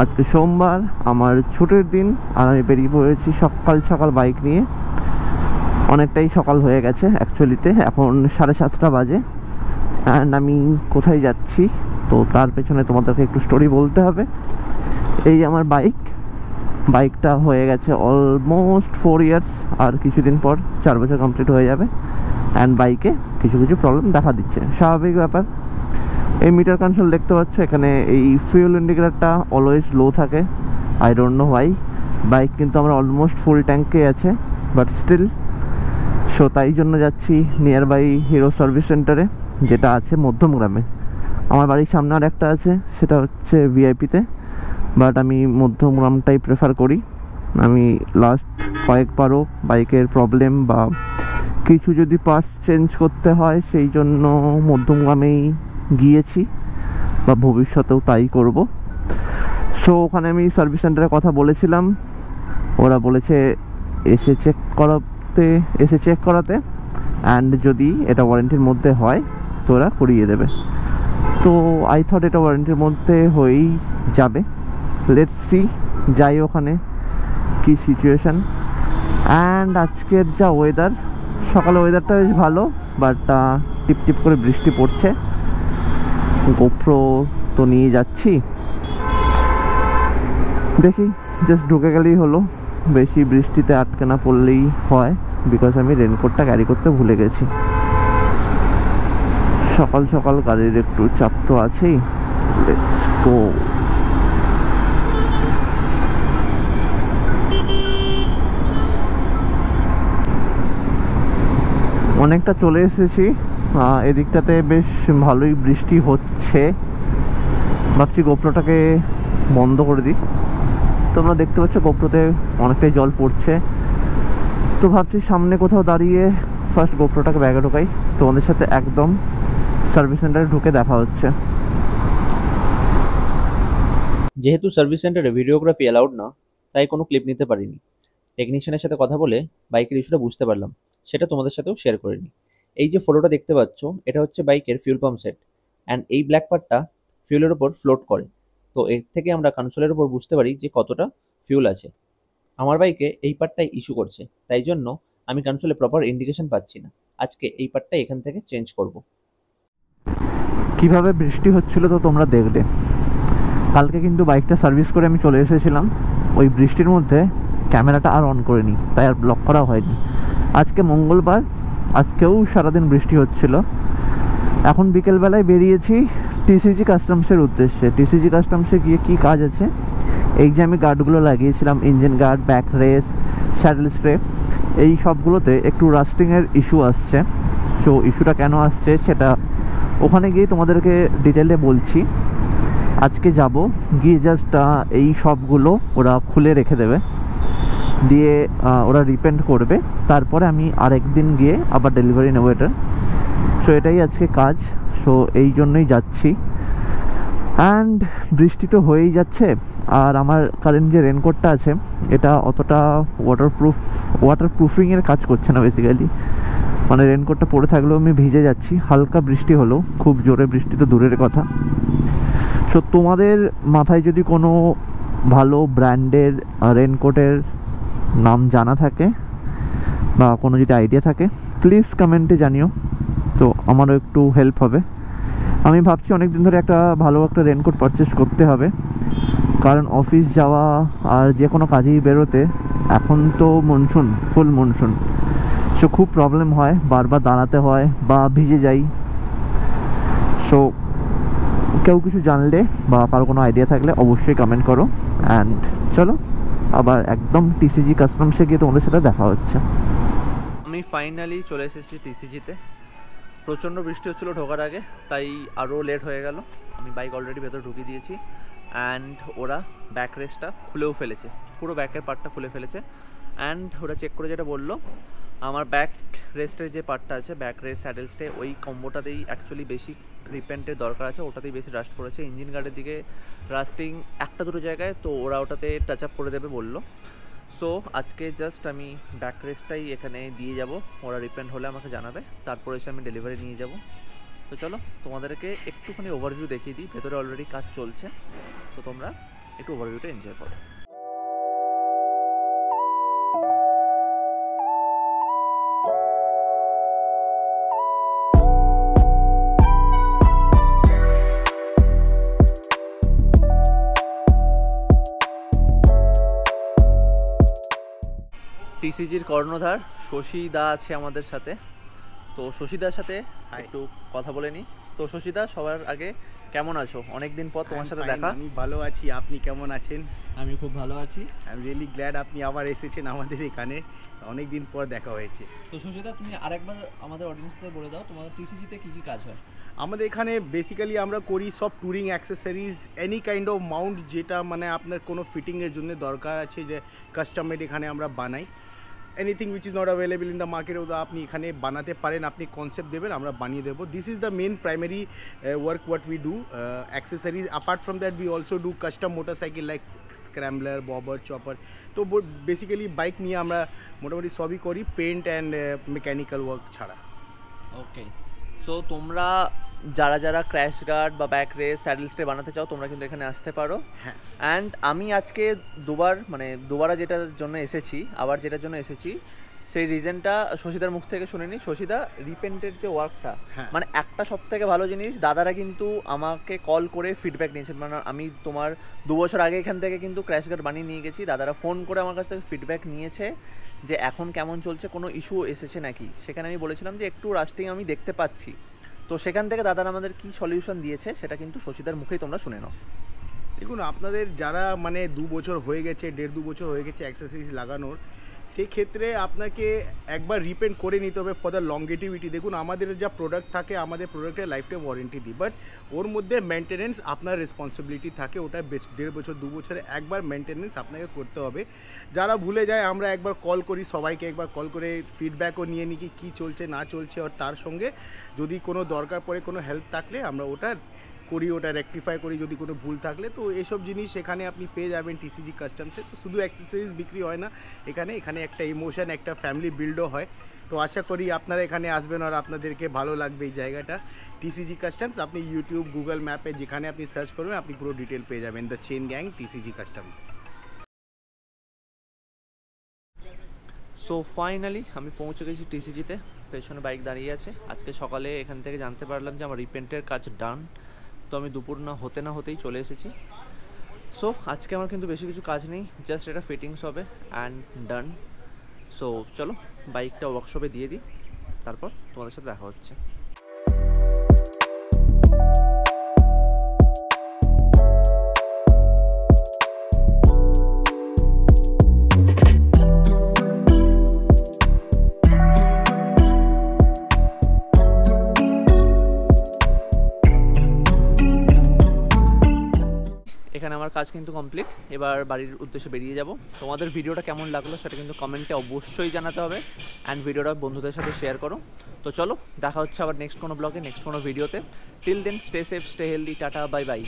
আজকে সোমবার, আমার ছুটির দিন, আর আমি বেরিয়ে পড়েছি সকাল সকাল বাইক নিয়ে। অনেকটাই সকাল হয়ে গেছে অ্যাকচুয়ালিতে, এখন 7:30 বাজে। অ্যান্ড আমি কোথায় যাচ্ছি তো তার পেছনে তোমাদেরকে একটু স্টোরি বলতে হবে। এই আমার বাইকটা হয়ে গেছে অলমোস্ট 4 ইয়ার্স, আর কিছুদিন পর 4 বছর কমপ্লিট হয়ে যাবে। অ্যান্ড বাইকে কিছু কিছু প্রবলেম দেখা দিচ্ছে, স্বাভাবিক ব্যাপার। এই মিটার কনসোল দেখতে পাচ্ছ, এখানে এই ফিউল ইন্ডিকেটারটা অলওয়েজ লো থাকে। I don't know why. Bike কিন্তু আমার অলমোস্ট ফুল ট্যাঙ্কে আছে, বাট স্টিল। সো তাই জন্য যাচ্ছি নিয়ার বাই হিরো সার্ভিস সেন্টারে, যেটা আছে মধ্যমগ্রামে। আমার বাড়ির সামনে আর একটা আছে, সেটা হচ্ছে ভিআইপিতে, বাট আমি মধ্যমগ্রামটাই প্রেফার করি। আমি লাস্ট কয়েকবারও বাইকের প্রবলেম বা কিছু যদি পার্টস চেঞ্জ করতে হয় সেই জন্য মধ্যমগ্রামেই গিয়েছি, বা ভবিষ্যতেও তাই করব। সো ওখানে আমি সার্ভিস সেন্টারের কথা বলেছিলাম, ওরা বলেছে এসে চেক করাতে অ্যান্ড যদি এটা ওয়ারেন্টির মধ্যে হয় তো ওরা করিয়ে দেবে। তো আই থট এটা ওয়ারেন্টির মধ্যে হয়েই যাবে। লেটস সি, যাই ওখানে কি সিচুয়েশান। অ্যান্ড আজকের যা ওয়েদার, সকালে ওয়েদারটা বেশ ভালো, বাট টিপ টিপ করে বৃষ্টি পড়ছে। গোপ্রো তো নিয়ে যাচ্ছি, দেখি জাস্ট ঢুকে গেলেই হলো, বেশি বৃষ্টিতে আটকে না পড়লেই হয়, বিকজ আমি রেনকোটটা ক্যারি করতে ভুলে গেছি। সকাল সকাল গাড়ির একটু চাপ তো আছেই। Let's go. অনেকটা চলে এসেছি, এদিকটাতে বেশ ভালোই বৃষ্টি হচ্ছে। ভাবছি গোপ্রোটাকে বন্ধ করে দিই। তোমরা দেখতে পাচ্ছ গোপ্রোতে অনেকটাই জল পড়ছে, তো ভাবছি সামনে কোথাও দাঁড়িয়ে ফার্স্ট গোপ্রোটাকে ব্যাগে ঢোকাই। তোমাদের সাথে একদম সার্ভিস সেন্টারে ঢুকে দেখা হচ্ছে। যেহেতু সার্ভিস সেন্টারে ভিডিওগ্রাফি অ্যালাউড না, তাই কোনো ক্লিপ নিতে পারিনি। টেকনিশিয়ানের সাথে কথা বলে বাইকের ইস্যুটা বুঝতে পারলাম, সেটা তোমাদের সাথেও শেয়ার করে নিই। এই যে ফটোটা দেখতে পাচ্ছ, এটা হচ্ছে বাইকের ফিউল পাম্প সেট, অ্যান্ড এই ব্ল্যাক পার্টটা ফিউলের ওপর ফ্লোট করে। তো এর থেকে আমরা কনসোলের ওপর বুঝতে পারি যে কতটা ফিউল আছে। আমার বাইকে এই পার্টটাই ইস্যু করছে, তাই জন্য আমি কনসোলে প্রপার ইন্ডিকেশন পাচ্ছি না। আজকে এই পার্টটা এখান থেকে চেঞ্জ করব। কিভাবে বৃষ্টি হচ্ছিল তো তোমরা দেখলে। কালকে কিন্তু বাইকটা সার্ভিস করে আমি চলে এসেছিলাম, ওই বৃষ্টির মধ্যে ক্যামেরাটা আর অন করিনি, তাই আর ব্লক করা হয়নি। আজকে মঙ্গলবার, আজকেও সারাদিন বৃষ্টি হচ্ছিল। এখন বিকেলবেলায় বেরিয়েছি টিসিজি কাস্টমসের উদ্দেশ্যে। টিসিজি কাস্টমসে গিয়ে কী কাজ আছে, এই যে আমি গার্ডগুলো লাগিয়েছিলাম, engine guard, back rest, saddle stray, এই সবগুলোতে একটু রাস্টিংয়ের ইস্যু আসছে। সো ইস্যুটা কেন আসছে সেটা ওখানে গিয়ে তোমাদেরকে ডিটেলে বলছি। আজকে যাব, গিয়ে জাস্ট এই সবগুলো ওরা খুলে রেখে দেবে, দিয়ে ওরা রিপেন্ট করবে। তারপরে আমি আরেকদিন গিয়ে আবার ডেলিভারি নেবো এটা। সো এটাই আজকে কাজ, সো এই জন্যই যাচ্ছি। অ্যান্ড বৃষ্টি তো হয়েই যাচ্ছে, আর আমার কারেন্ট যে রেনকোটটা আছে এটা অতটা ওয়াটারপ্রুফিংয়ের কাজ করছে না বেসিক্যালি। মানে রেনকোটটা পরে থাকলেও আমি ভিজে যাচ্ছি, হালকা বৃষ্টি হলেও। খুব জোরে বৃষ্টি তো দূরের কথা। সো তোমাদের মাথায় যদি কোনো ভালো ব্র্যান্ডের রেনকোটের নাম জানা থাকে বা কোনো যদি আইডিয়া থাকে, প্লিজ কমেন্টে জানিও, তো আমারও একটু হেল্প হবে। আমি ভাবছি অনেক দিন ধরে একটা ভালো একটা রেনকোট পারচেস করতে হবে, কারণ অফিস যাওয়া আর যে কোনো কাজেই বেরোতে এখন তো মনসুন, ফুল মনসুন। সো খুব প্রবলেম হয়, বারবার দাঁড়াতে হয় বা ভিজে যাই। সো কেউ কিছু জানলে বা কারো কোনো আইডিয়া থাকলে অবশ্যই কমেন্ট করো। অ্যান্ড চলো আবার একদম টিসিজি কাস্টমসে গিয়ে তোমাদের সাথে দেখা হচ্ছে। আমি ফাইনালি চলে এসেছি টিসিজিতে। প্রচণ্ড বৃষ্টি হচ্ছিলো ঢোকার আগে, তাই আরও লেট হয়ে গেল। আমি বাইক অলরেডি ভেতরে ঢুকিয়ে দিয়েছি, অ্যান্ড ওরা ব্যাক রেসটা খুলেও ফেলেছে, পুরো ব্যাকের পার্টটা খুলে ফেলেছে। অ্যান্ড ওরা চেক করে যেটা বললো, আমার ব্যাক রেস্টের যে পার্টটা আছে, ব্যাক রেস্ট স্যাডেল স্টে, ওই কম্বোটাতেই অ্যাকচুয়ালি বেশি রিপেন্টের দরকার আছে, ওটাতেই বেশি রাস্ট পড়েছে। ইঞ্জিন গার্ডের দিকে রাস্টিং একটা দুটো জায়গায়, তো ওরা ওটাতে টাচ আপ করে দেবে বললো। সো আজকে জাস্ট আমি ব্যাক রেস্টটাই এখানে দিয়ে যাব, ওরা রিপেন্ট হলে আমাকে জানাবে, তারপর এসে আমি ডেলিভারি নিয়ে যাব। তো চলো তোমাদেরকে একটুখানি ওভারভিউ দেখিয়ে দিই। ভেতরে অলরেডি কাজ চলছে, তো তোমরা একটু ওভারভিউটা এনজয় করো। টিসিজির কর্ণধার শশীদা আছে আমাদের সাথে, তো শশীদার সাথে একটু কথা বলে নিই। তো শশীদা, সবার আগে কেমন আছো? অনেকদিন পর তোমার সাথে দেখা। আমি ভালো আছি, আপনি কেমন আছেন? আমি খুব ভালো আছি। আই এম রিয়েলি গ্ল্যাড আপনি আবার এসেছেন আমাদের এখানে, অনেক দিন পর দেখা হয়েছে। তো শশীদা, তুমি আরেকবার আমাদের অডিয়েন্সকে বলে দাও তোমাদের টিসিজিতে কী কী কাজ হয়। আমাদের এখানে বেসিক্যালি আমরা করি সব touring accessories, any kind of Mount যেটা মানে আপনার কোনো ফিটিংয়ের জন্য দরকার আছে, যে কাস্টম মেড এখানে আমরা বানাই। Anything which is not available in the market, ওটা আপনি এখানে বানাতে পারেন, আপনি কনসেপ্ট দেবেন, আমরা বানিয়ে দেবো। This is the main primary work what we do, accessories. Apart from that we also do custom motorcycle like scrambler, bobber, chopper. তো বেসিক্যালি বাইক নিয়ে আমরা মোটামুটি সবই করি, পেন্ট অ্যান্ড মেকানিক্যাল ওয়ার্ক ছাড়া। ওকে, সো তোমরা যারা যারা ক্র্যাশ গার্ড বা ব্যাক রেস, স্যাডেল স্টে বানাতে চাও, তোমরা কিন্তু এখানে আসতে পারো। হ্যাঁ, অ্যান্ড আমি আজকে দুবার যেটার জন্য এসেছি, আবার যেটার জন্য এসেছি, সেই রিজনটা শশীদার মুখ থেকে শুনে নিই। শশীদা, রিপেন্টের যে ওয়ার্কটা, মানে একটা সব থেকে ভালো জিনিস, দাদারা কিন্তু আমাকে কল করে ফিডব্যাক নিয়েছেন। মানে আমি তোমার 2 বছর আগে এখান থেকে কিন্তু ক্র্যাশ গার্ড বানিয়ে নিয়ে গেছি, দাদারা ফোন করে আমার কাছ থেকে ফিডব্যাক নিয়েছে যে এখন কেমন চলছে, কোনো ইস্যু এসেছে নাকি। সেখানে আমি বলেছিলাম যে একটু রাস্টিং আমি দেখতে পাচ্ছি। তো সেখান থেকে দাদারা আমাদের কি সলিউশন দিয়েছে সেটা কিন্তু শশীদার মুখেই তোমরা শুনে নাও। দেখুন, আপনাদের যারা মানে 2 বছর হয়ে গেছে, 1.5-2 বছর হয়ে গেছে অ্যাক্সেসরিজ লাগানোর, সেক্ষেত্রে আপনাকে একবার রিপেন্ট করে নিতে হবে ফর দ্য লংগেটিভিটি। দেখুন, আমাদের যা প্রোডাক্ট থাকে, আমাদের প্রোডাক্টের লাইফ টাইম ওয়ারেন্টি দিই, বাট ওর মধ্যে মেনটেনেন্স আপনার রেসপন্সিবিলিটি থাকে। ওটা 1.5 বছর 2 বছরে একবার মেনটেনেন্স আপনাকে করতে হবে। যারা ভুলে যায়, আমরা একবার কল করি, সবাইকে একবার কল করে ফিডব্যাকও নিয়ে নিই কী চলছে না চলছে, আর তার সঙ্গে যদি কোনো দরকার পড়ে, কোনো হেল্প থাকলে আমরা ওটা করি, ওটা রেকটিফাই করি যদি কোনো ভুল থাকলে। তো এসব জিনিস এখানে আপনি পেয়ে যাবেন টিসিজি কাস্টমসে। তো শুধু অ্যাক্সেসরিজ বিক্রি হয় না এখানে একটা ইমোশন, একটা ফ্যামিলি বিল্ডও হয়। তো আশা করি আপনারা এখানে আসবেন আর আপনাদেরকে ভালো লাগবে এই জায়গাটা। টিসিজি কাস্টমস, আপনি ইউটিউব, গুগল ম্যাপে যেখানে আপনি সার্চ করবেন, আপনি পুরো ডিটেল পেয়ে যাবেন, the chain gang TCG customs. So finally আমি পৌঁছে গেছি টিসিজিতে, পেছনে বাইক দাঁড়িয়ে আছে। আজকে সকালে এখান থেকে জানতে পারলাম যে আমার রিপেন্টের কাজ ডান। তো আমি দুপুর না হতেই চলে এসেছি। সো আজকে আমার কিন্তু বেশি কিছু কাজ নেই, জাস্ট এটা ফিটিংস হবে অ্যান্ড ডান। সো চলো বাইকটা ওয়ার্কশপে দিয়ে দিই, তারপর তোমাদের সাথে দেখা হচ্ছে। এখানে আমার কাজ কিন্তু কমপ্লিট, এবার বাড়ির উদ্দেশ্যে বেরিয়ে যাব। তোমাদের ভিডিওটা কেমন লাগলো সেটা কিন্তু কমেন্টে অবশ্যই জানাতে হবে, অ্যান্ড ভিডিওটা বন্ধুদের সাথে শেয়ার করো। তো চলো, দেখা হচ্ছে আবার নেক্সট কোনো ব্লগে, নেক্সট কোনো ভিডিওতে। Till then, stay safe, stay healthy, tata, bye by.